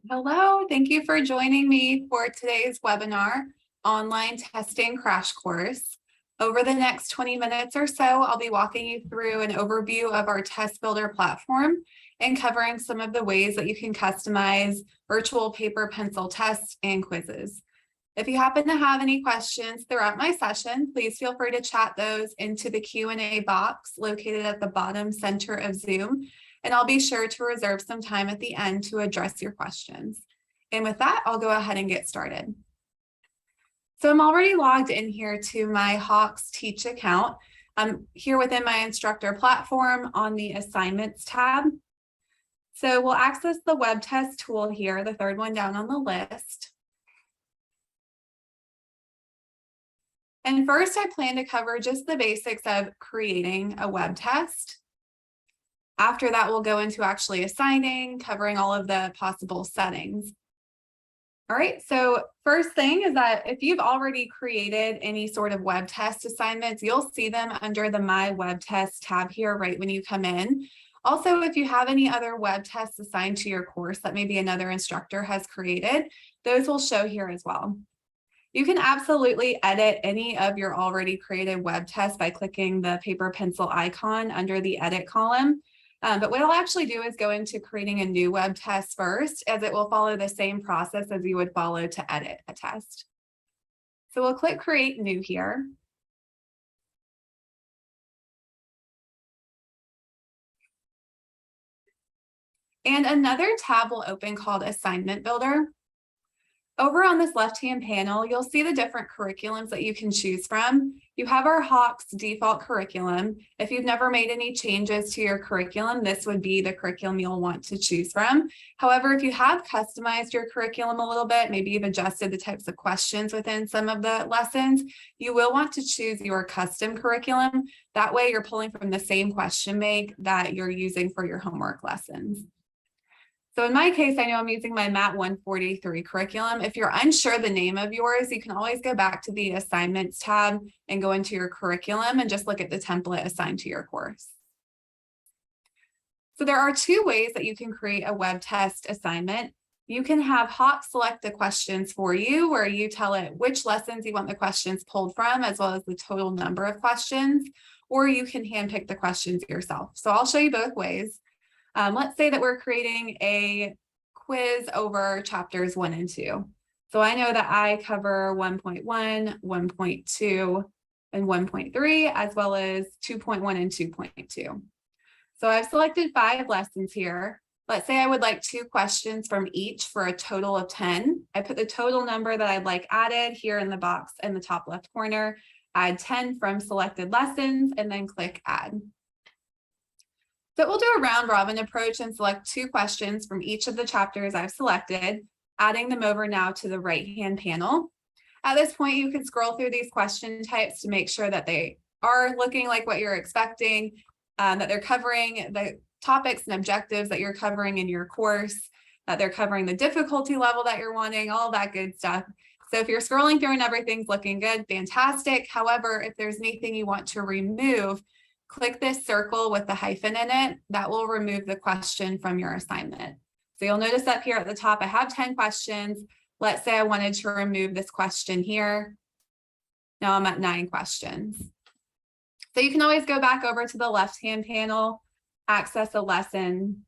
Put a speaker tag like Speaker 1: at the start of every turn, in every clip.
Speaker 1: Hello, thank you for joining me for today's webinar, Online Testing Crash Course. Over the next 20 minutes or so, I'll be walking you through an overview of our Test Builder platform and covering some of the ways that you can customize virtual paper pencil tests and quizzes. If you happen to have any questions throughout my session, please feel free to chat those into the Q&A box located at the bottom center of Zoom, and I'll be sure to reserve some time at the end to address your questions. And with that, I'll go ahead and get started. So I'm already logged in here to my Hawks Teach account. I'm here within my instructor platform on the Assignments tab. So we'll access the WebTest tool here, the third one down on the list. And first, I plan to cover just the basics of creating a web test. After that, we'll go into actually assigning, covering all of the possible settings. All right, so first thing is that if you've already created any sort of web test assignments, you'll see them under the My Web Test tab here right when you come in. Also, if you have any other web tests assigned to your course that maybe another instructor has created, those will show here as well. You can absolutely edit any of your already created web tests by clicking the paper pencil icon under the edit column. But what I'll actually do is go into creating a new web test first, as it will follow the same process as you would follow to edit a test. So we'll click Create New here. And another tab will open called Assignment Builder. Over on this left-hand panel, you'll see the different curriculums that you can choose from. You have our Hawks default curriculum. If you've never made any changes to your curriculum, this would be the curriculum you'll want to choose from. However, if you have customized your curriculum a little bit, maybe you've adjusted the types of questions within some of the lessons, you will want to choose your custom curriculum. That way you're pulling from the same question bank that you're using for your homework lessons. So in my case, I know I'm using my MAT 143 curriculum. If you're unsure the name of yours, you can always go back to the Assignments tab and go into your curriculum and just look at the template assigned to your course. So there are two ways that you can create a web test assignment. You can have Hawks select the questions for you, where you tell it which lessons you want the questions pulled from, as well as the total number of questions, or you can handpick the questions yourself. So I'll show you both ways. Let's say that we're creating a quiz over chapters 1 and 2. So I know that I cover 1.1, 1.2, and 1.3, as well as 2.1 and 2.2. So I've selected 5 lessons here. Let's say I would like 2 questions from each for a total of 10. I put the total number that I'd like added here in the box in the top left corner, add 10 from selected lessons, and then click Add. So we'll do a round robin approach and select 2 questions from each of the chapters I've selected, adding them over now to the right-hand panel. At this point, you can scroll through these question types to make sure that they are looking like what you're expecting, that they're covering the topics and objectives that you're covering in your course, that they're covering the difficulty level that you're wanting, all that good stuff. So if you're scrolling through and everything's looking good, fantastic. However, if there's anything you want to remove, click this circle with the hyphen in it. That will remove the question from your assignment. So you'll notice up here at the top, I have 10 questions. Let's say I wanted to remove this question here. Now I'm at 9 questions. So you can always go back over to the left-hand panel, access a lesson,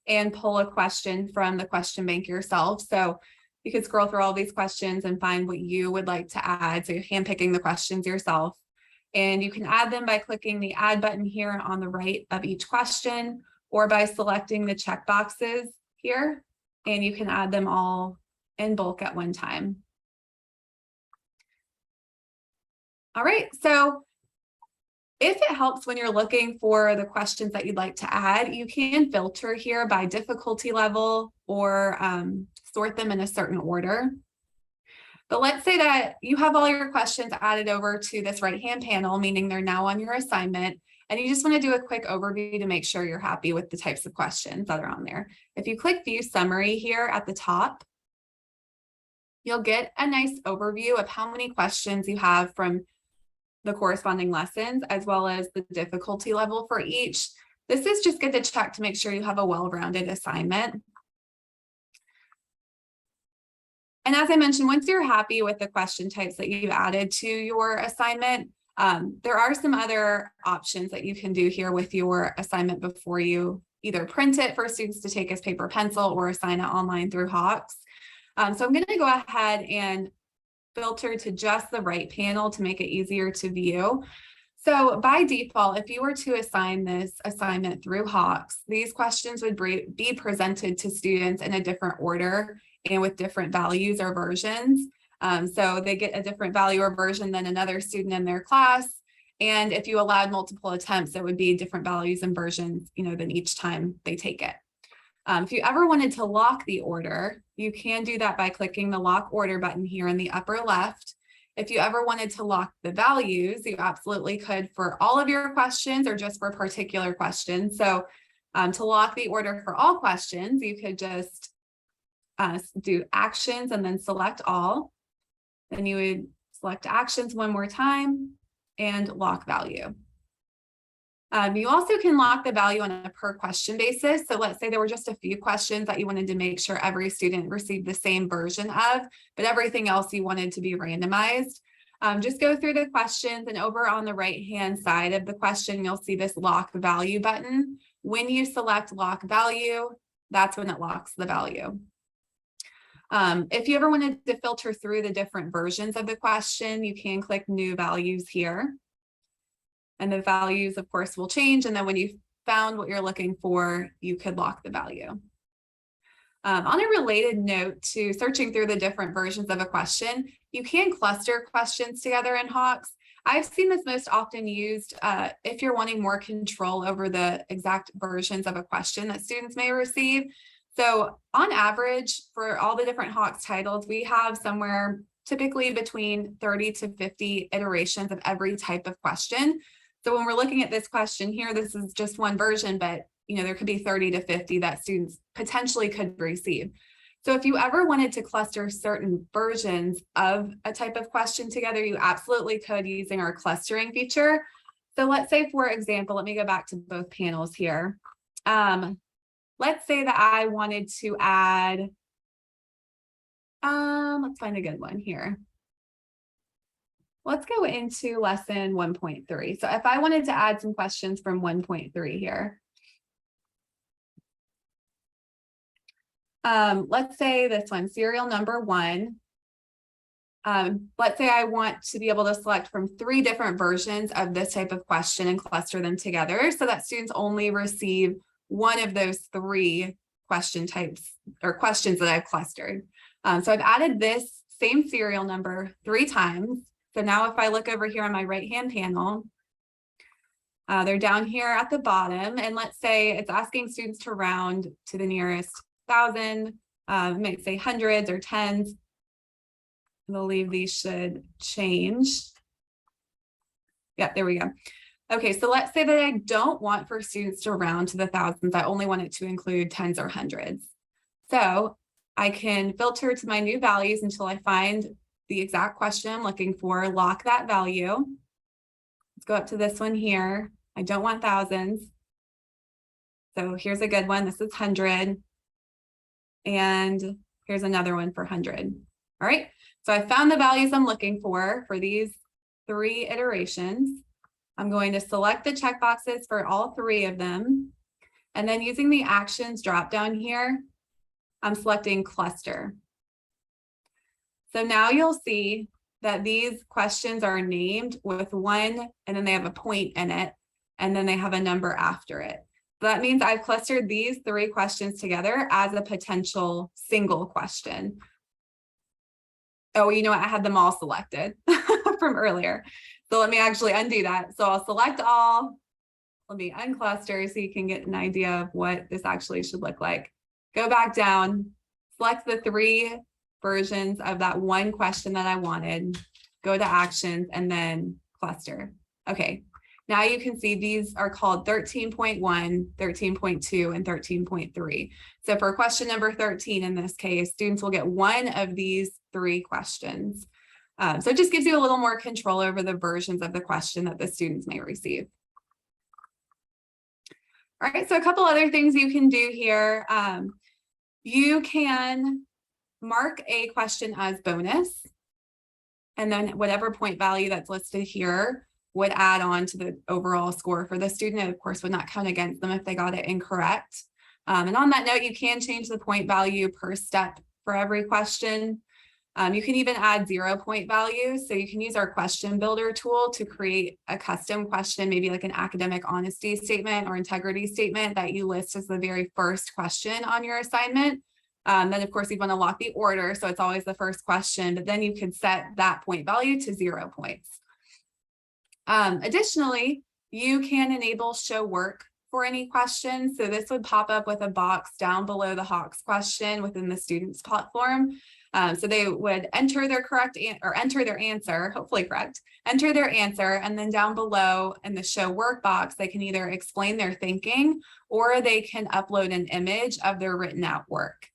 Speaker 1: and pull a question from the question bank yourself. So you could scroll through all these questions and find what you would like to add. So you're handpicking the questions yourself. And you can add them by clicking the Add button here on the right of each question, or by selecting the check boxes here, and you can add them all in bulk at one time. All right, so if it helps when you're looking for the questions that you'd like to add, you can filter here by difficulty level or sort them in a certain order. But let's say that you have all your questions added over to this right-hand panel, meaning they're now on your assignment, and you just want to do a quick overview to make sure you're happy with the types of questions that are on there. If you click View Summary here at the top, you'll get a nice overview of how many questions you have from the corresponding lessons, as well as the difficulty level for each. This is just good to check to make sure you have a well-rounded assignment. And as I mentioned, once you're happy with the question types that you've added to your assignment, there are some other options that you can do here with your assignment before you either print it for students to take as paper pencil or assign it online through Hawks. So I'm going to go ahead and filter to just the right panel to make it easier to view. So by default, if you were to assign this assignment through Hawks, these questions would be presented to students in a different order and with different values or versions. So they get a different value or version than another student in their class. And if you allowed multiple attempts, it would be different values and versions, than each time they take it. If you ever wanted to lock the order, you can do that by clicking the lock order button here in the upper left. If you ever wanted to lock the values, you absolutely could for all of your questions or just for particular questions. So to lock the order for all questions, you could just do actions and then select all. Then you would select actions one more time and lock value. You also can lock the value on a per question basis. So let's say there were just a few questions that you wanted to make sure every student received the same version of, but everything else you wanted to be randomized. Just go through the questions, and over on the right-hand side of the question, you'll see this lock value button. When you select lock value, that's when it locks the value. If you ever wanted to filter through the different versions of the question, you can click new values here. And the values, of course, will change. And then when you found what you're looking for, you could lock the value. On a related note to searching through the different versions of a question, you can cluster questions together in Hawks. I've seen this most often used if you're wanting more control over the exact versions of a question that students may receive. So on average, for all the different Hawks titles, we have somewhere typically between 30 to 50 iterations of every type of question. So when we're looking at this question here, this is just one version, but there could be 30 to 50 that students potentially could receive. So if you ever wanted to cluster certain versions of a type of question together, you absolutely could using our clustering feature. So let's say, for example, let me go back to both panels here. Let's say that I wanted to add, let's find a good one here. Let's go into lesson 1.3. So if I wanted to add some questions from 1.3 here. Let's say this one, serial number 1. Let's say I want to be able to select from 3 different versions of this type of question and cluster them together so that students only receive one of those 3 question types or questions that I've clustered. So I've added this same serial number 3 times. So now if I look over here on my right-hand panel, they're down here at the bottom. And let's say it's asking students to round to the nearest 1,000, might say hundreds or tens. I believe these should change. Yeah, there we go. Okay, so let's say that I don't want for students to round to the thousands. I only want it to include tens or hundreds. So I can filter to my new values until I find the exact question I'm looking for, lock that value. Let's go up to this one here. I don't want thousands. So here's a good one. This is 100. And here's another one for 100. All right. So I found the values I'm looking for these 3 iterations. I'm going to select the checkboxes for all 3 of them. And then using the actions drop down here, I'm selecting cluster. So now you'll see that these questions are named with 1, and then they have a point in it, and then they have a number after it. So that means I've clustered these 3 questions together as a potential single question. Oh, you know what? I had them all selected from earlier. So let me actually undo that. So I'll select all. Let me uncluster so you can get an idea of what this actually should look like. Go back down, select the 3 versions of that one question that I wanted, go to actions, and then cluster. Okay, now you can see these are called 13.1, 13.2, and 13.3. So for question number 13 in this case, students will get one of these 3 questions. So it just gives you a little more control over the versions of the question that the students may receive. All right, so a couple other things you can do here. You can mark a question as bonus, and then whatever point value that's listed here would add on to the overall score for the student. It, of course, would not count against them if they got it incorrect. And on that note, you can change the point value per step for every question. You can even add 0 point values. So you can use our question builder tool to create a custom question, maybe like an academic honesty statement or integrity statement that you list as the very first question on your assignment. Then of course you want to lock the order, so it's always the first question, but then you could set that point value to 0 points. Additionally, you can enable show work for any questions. So this would pop up with a box down below the Hawks question within the student's platform. So they would enter their enter their answer, hopefully correct, enter their answer, and then down below in the show work box, they can either explain their thinking or they can upload an image of their written out work.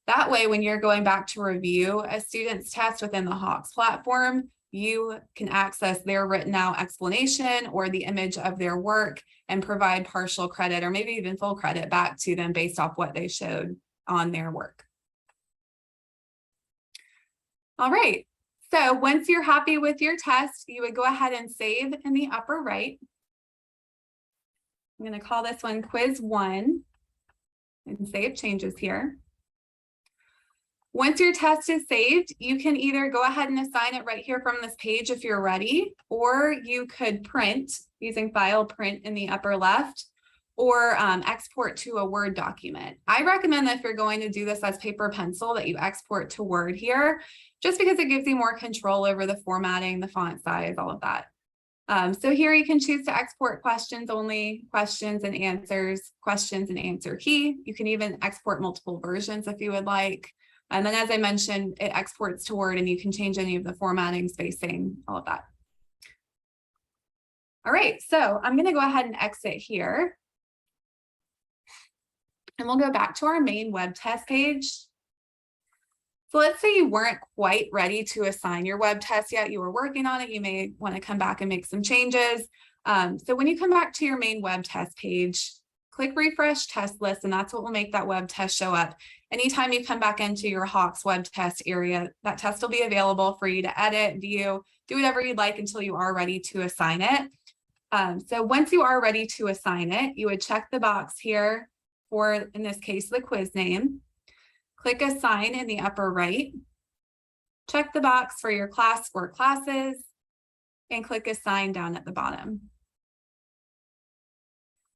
Speaker 1: That way, when you're going back to review a student's test within the Hawks platform, you can access their written out explanation or the image of their work and provide partial credit or maybe even full credit back to them based off what they showed on their work. All right, so once you're happy with your test, you would go ahead and save in the upper right. I'm going to call this one quiz 1 and save changes here. Once your test is saved, you can either go ahead and assign it right here from this page if you're ready, or you could print using file print in the upper left, or export to a Word document. I recommend that if you're going to do this as paper pencil that you export to Word here, just because it gives you more control over the formatting, the font size, all of that. So here you can choose to export questions only, questions and answers, questions and answer key. You can even export multiple versions if you would like. And then as I mentioned, it exports to Word and you can change any of the formatting, spacing, all of that. All right, so I'm going to go ahead and exit here. And we'll go back to our main web test page. So let's say you weren't quite ready to assign your web test yet. You were working on it. You may want to come back and make some changes. So when you come back to your main web test page, click refresh test list, and that's what will make that web test show up. Anytime you come back into your Hawks web test area, that test will be available for you to edit, view, do whatever you'd like until you are ready to assign it. So once you are ready to assign it, you would check the box here for, in this case, the quiz name. Click assign in the upper right. Check the box for your class or classes and click assign down at the bottom.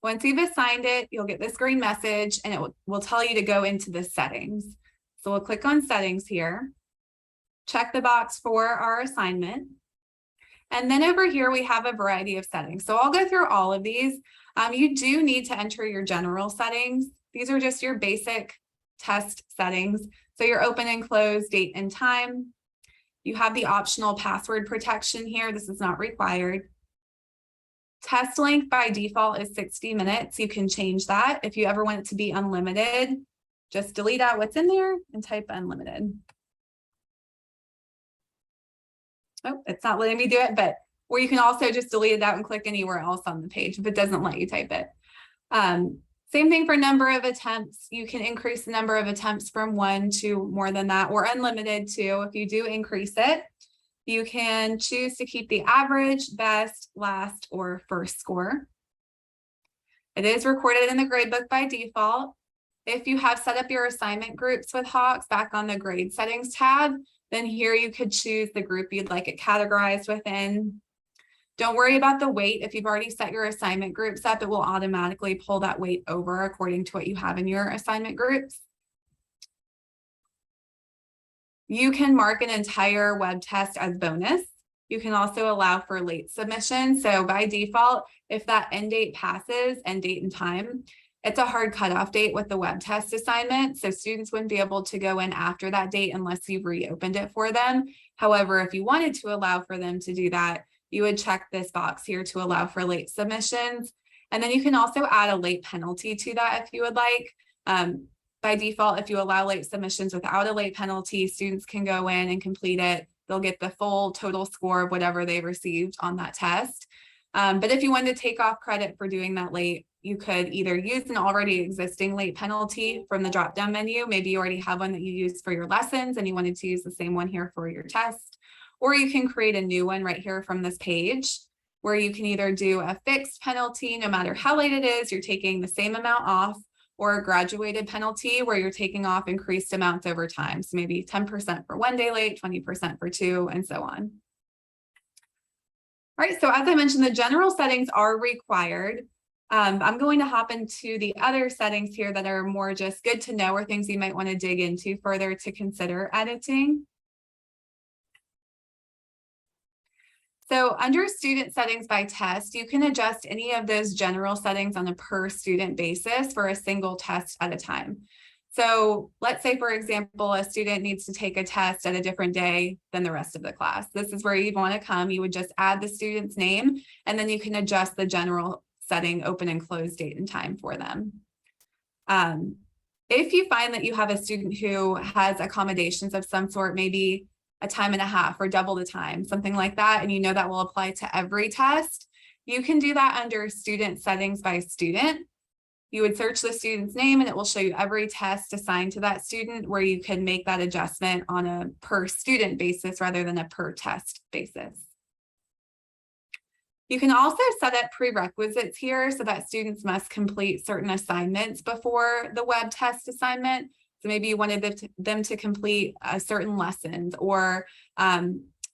Speaker 1: Once you've assigned it, you'll get this green message and it will tell you to go into the settings. So we'll click on settings here, check the box for our assignment. And then over here, we have a variety of settings. So I'll go through all of these. You do need to enter your general settings. These are just your basic test settings. So your open and close, date and time. You have the optional password protection here. This is not required. Test length by default is 60 minutes. You can change that. If you ever want it to be unlimited, just delete out what's in there and type unlimited. Oh, it's not letting me do it, but or you can also just delete it out and click anywhere else on the page if it doesn't let you type it. Same thing for number of attempts. You can increase the number of attempts from 1 to more than that, or unlimited too. If you do increase it, you can choose to keep the average, best, last, or first score. It is recorded in the gradebook by default. If you have set up your assignment groups with Hawks back on the grade settings tab, then here you could choose the group you'd like it categorized within. Don't worry about the weight. If you've already set your assignment groups up, it will automatically pull that weight over according to what you have in your assignment groups. You can mark an entire web test as bonus. You can also allow for late submission. So by default, if that end date passes, end date and time, it's a hard cutoff date with the web test assignment. So students wouldn't be able to go in after that date unless you've reopened it for them. However, if you wanted to allow for them to do that, you would check this box here to allow for late submissions. And then you can also add a late penalty to that if you would like. By default, if you allow late submissions without a late penalty, students can go in and complete it. They'll get the full total score of whatever they received on that test. But if you wanted to take off credit for doing that late, you could either use an already existing late penalty from the drop-down menu. Maybe you already have one that you use for your lessons and you wanted to use the same one here for your test. Or you can create a new one right here from this page, where you can either do a fixed penalty, no matter how late it is, you're taking the same amount off, or a graduated penalty where you're taking off increased amounts over time. So maybe 10% for 1 day late, 20% for 2, and so on. All right, so as I mentioned, the general settings are required. I'm going to hop into the other settings here that are more just good to know, or things you might want to dig into further to consider editing. So under student settings by test, you can adjust any of those general settings on a per student basis for a single test at a time. So let's say, for example, a student needs to take a test at a different day than the rest of the class. This is where you'd want to come. You would just add the student's name, and then you can adjust the general setting, open and close date and time for them. If you find that you have a student who has accommodations of some sort, maybe a time and a half or double the time, something like that, and you know that will apply to every test, you can do that under student settings by student. You would search the student's name and it will show you every test assigned to that student, where you can make that adjustment on a per student basis rather than a per test basis. You can also set up prerequisites here so that students must complete certain assignments before the web test assignment. So maybe you wanted them to complete certain lessons, or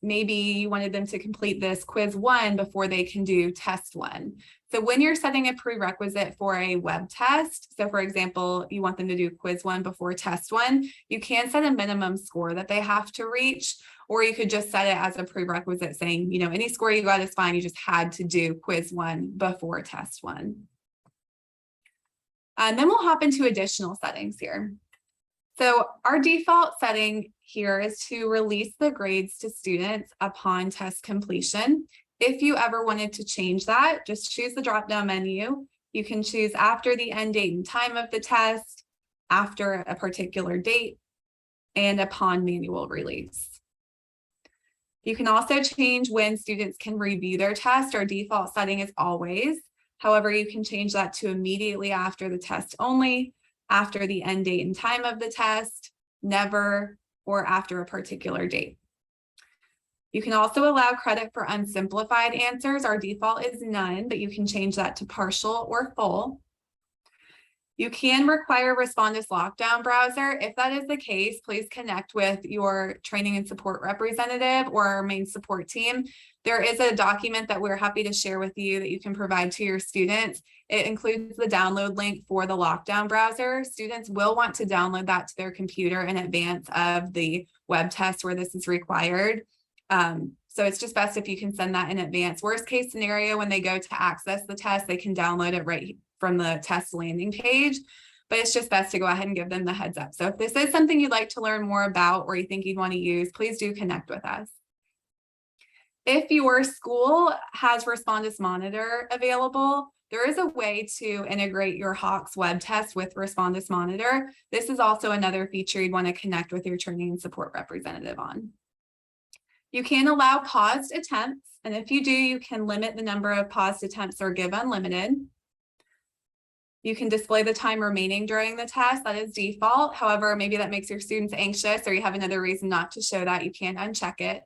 Speaker 1: maybe you wanted them to complete this quiz 1 before they can do test 1. So when you're setting a prerequisite for a web test, so for example, you want them to do quiz 1 before test 1, you can set a minimum score that they have to reach, or you could just set it as a prerequisite saying, you know, any score you got is fine, you just had to do quiz 1 before test 1. And then we'll hop into additional settings here. So our default setting here is to release the grades to students upon test completion. If you ever wanted to change that, just choose the drop-down menu. You can choose after the end date and time of the test, after a particular date, and upon manual release. You can also change when students can review their test. Our default setting is always. However, you can change that to immediately after the test only, after the end date and time of the test, never, or after a particular date. You can also allow credit for unsimplified answers. Our default is none, but you can change that to partial or full. You can require Respondus Lockdown Browser. If that is the case, please connect with your training and support representative or our main support team. There is a document that we're happy to share with you that you can provide to your students. It includes the download link for the lockdown browser. Students will want to download that to their computer in advance of the web test where this is required. So it's just best if you can send that in advance. Worst case scenario, when they go to access the test, they can download it right from the test landing page, but it's just best to go ahead and give them the heads up. So if this is something you'd like to learn more about or you think you'd want to use, please do connect with us. If your school has Respondus Monitor available, there is a way to integrate your Hawks web test with Respondus Monitor. This is also another feature you'd want to connect with your training and support representative on. You can allow paused attempts, and if you do, you can limit the number of paused attempts or give unlimited. You can display the time remaining during the test. That is default. However, maybe that makes your students anxious or you have another reason not to show that. You can uncheck it.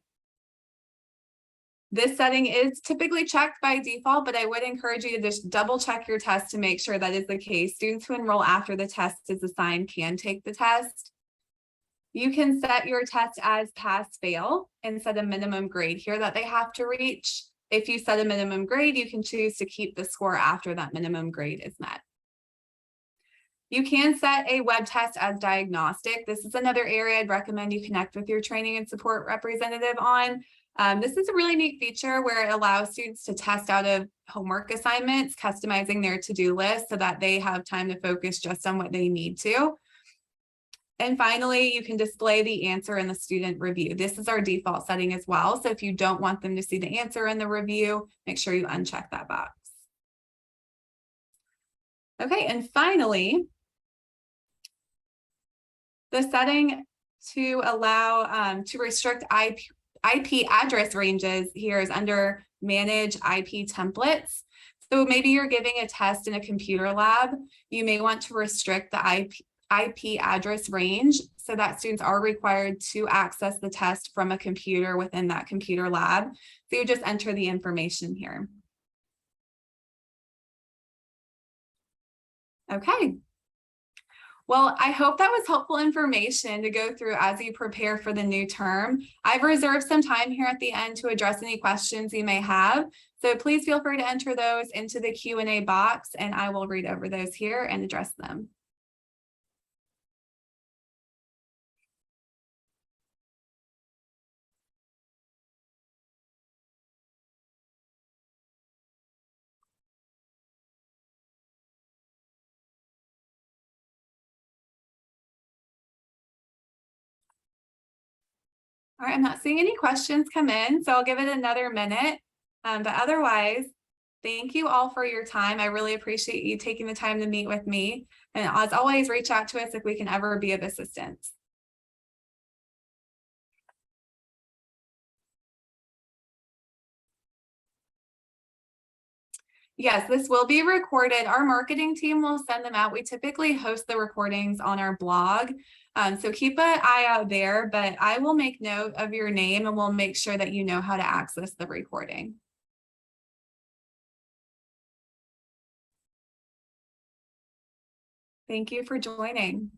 Speaker 1: This setting is typically checked by default, but I would encourage you to just double check your test to make sure that is the case. Students who enroll after the test is assigned can take the test. You can set your test as pass-fail and set a minimum grade here that they have to reach. If you set a minimum grade, you can choose to keep the score after that minimum grade is met. You can set a web test as diagnostic. This is another area I'd recommend you connect with your training and support representative on. This is a really neat feature where it allows students to test out of homework assignments, customizing their to-do list so that they have time to focus just on what they need to. And finally, you can display the answer in the student review. This is our default setting as well. So if you don't want them to see the answer in the review, make sure you uncheck that box. Okay, and finally, the setting to allow to restrict IP address ranges here is under Manage IP Templates. So maybe you're giving a test in a computer lab. You may want to restrict the IP address range so that students are required to access the test from a computer within that computer lab. So you just enter the information here. Okay. Well, I hope that was helpful information to go through as you prepare for the new term. I've reserved some time here at the end to address any questions you may have. So please feel free to enter those into the Q&A box and I will read over those here and address them. All right, I'm not seeing any questions come in, so I'll give it another minute. But otherwise, thank you all for your time. I really appreciate you taking the time to meet with me. And as always, reach out to us if we can ever be of assistance. Yes, this will be recorded. Our marketing team will send them out. We typically host the recordings on our blog. So keep an eye out there, but I will make note of your name and we'll make sure that you know how to access the recording. Thank you for joining.